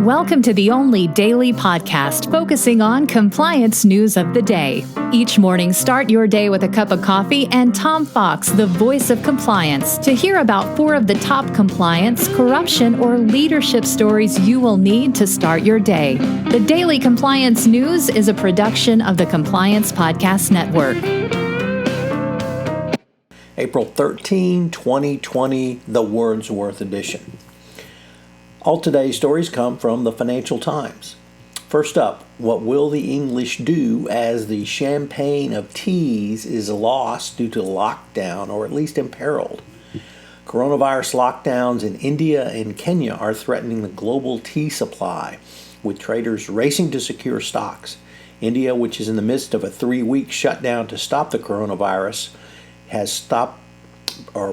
Welcome to the only daily podcast focusing on compliance news of the day. Each morning, start your day with a cup of coffee and Tom Fox, the voice of compliance, to hear about 4 of the top compliance, corruption, or leadership stories you will need to start your day. The Daily Compliance News is a production of the Compliance Podcast Network. April 13, 2020, the Wordsworth edition. All today's stories come from the Financial Times. First up, what will the English do as the champagne of teas is lost due to lockdown or at least imperiled? Coronavirus lockdowns in India and Kenya are threatening the global tea supply, with traders racing to secure stocks. India, which is in the midst of a 3-week shutdown to stop the coronavirus, has stopped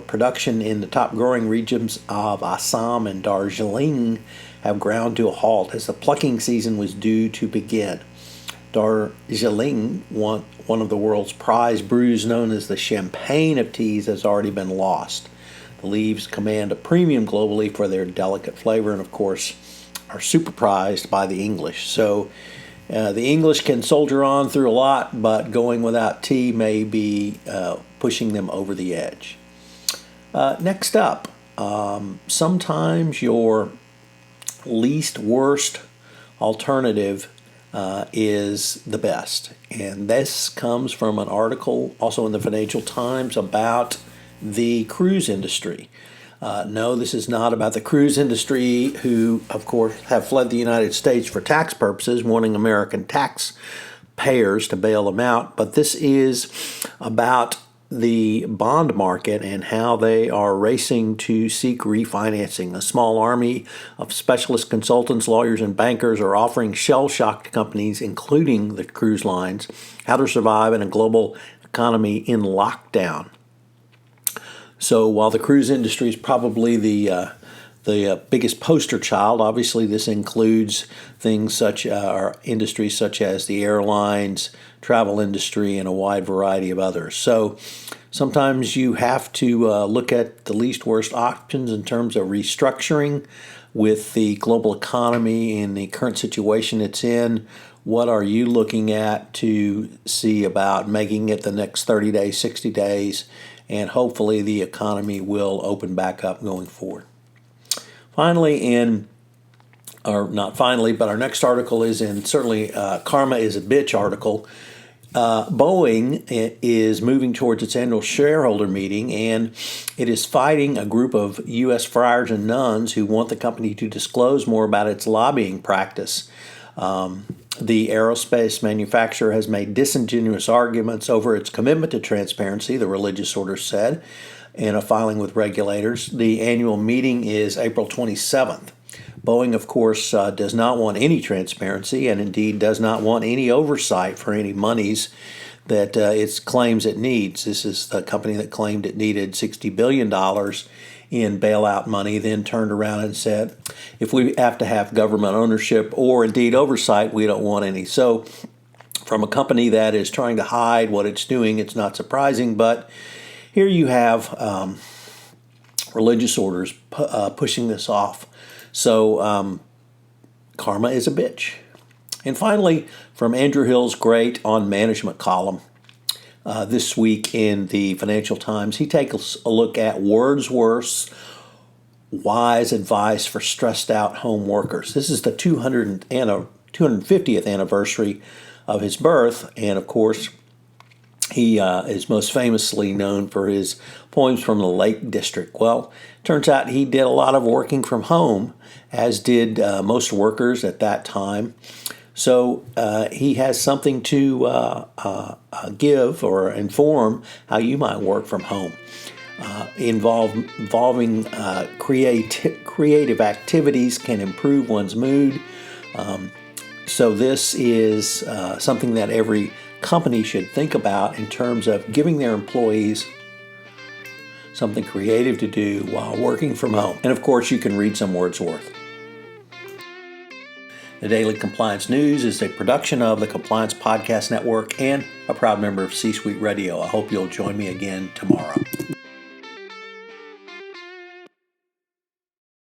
production in the top growing regions of Assam and Darjeeling have ground to a halt as the plucking season was due to begin. Darjeeling, one of the world's prized brews known as the champagne of teas, has already been lost. The leaves command a premium globally for their delicate flavor and, of course, are super prized by the English. So the English can soldier on through a lot, but going without tea may be pushing them over the edge. Next up, sometimes your least worst alternative is the best. And this comes from an article also in the Financial Times about the cruise industry. No, this is not about the cruise industry, who, of course, have fled the United States for tax purposes, wanting American taxpayers to bail them out. But this is about the bond market and how they are racing to seek refinancing. A small army of specialist consultants, lawyers, and bankers are offering shell-shocked companies, including the cruise lines, how to survive in a global economy in lockdown. So while the cruise industry is probably the biggest poster child, obviously this includes things such industries such as the airlines, travel industry, and a wide variety of others. So sometimes you have to look at the least worst options in terms of restructuring with the global economy in the current situation it's in. What are you looking at to see about making it the next 30 days, 60 days, and hopefully the economy will open back up going forward. Finally, but our next article is in certainly Karma is a Bitch article. Boeing is moving towards its annual shareholder meeting, and it is fighting a group of U.S. friars and nuns who want the company to disclose more about its lobbying practice. The aerospace manufacturer has made disingenuous arguments over its commitment to transparency, the religious order said in a filing with regulators. The annual meeting is April 27th. Boeing, of course, does not want any transparency and indeed does not want any oversight for any monies that it claims it needs. This is the company that claimed it needed $60 billion in bailout money, then turned around and said, if we have to have government ownership or indeed oversight, we don't want any. So from a company that is trying to hide what it's doing, it's not surprising, but here you have religious orders pushing this off. So karma is a bitch. And finally, from Andrew Hill's great On Management column this week in the Financial Times, he takes a look at Wordsworth's wise advice for stressed out home workers. This is the 250th anniversary of his birth, and of course, he is most famously known for his poems from the Lake District. Well, turns out he did a lot of working from home, as did most workers at that time. So he has something to give or inform how you might work from home, involving creative activities can improve one's mood. So this is something that every company should think about in terms of giving their employees something creative to do while working from home. And of course, you can read some Wordsworth. The Daily Compliance News is a production of the Compliance Podcast Network and a proud member of C-Suite Radio. I hope you'll join me again tomorrow.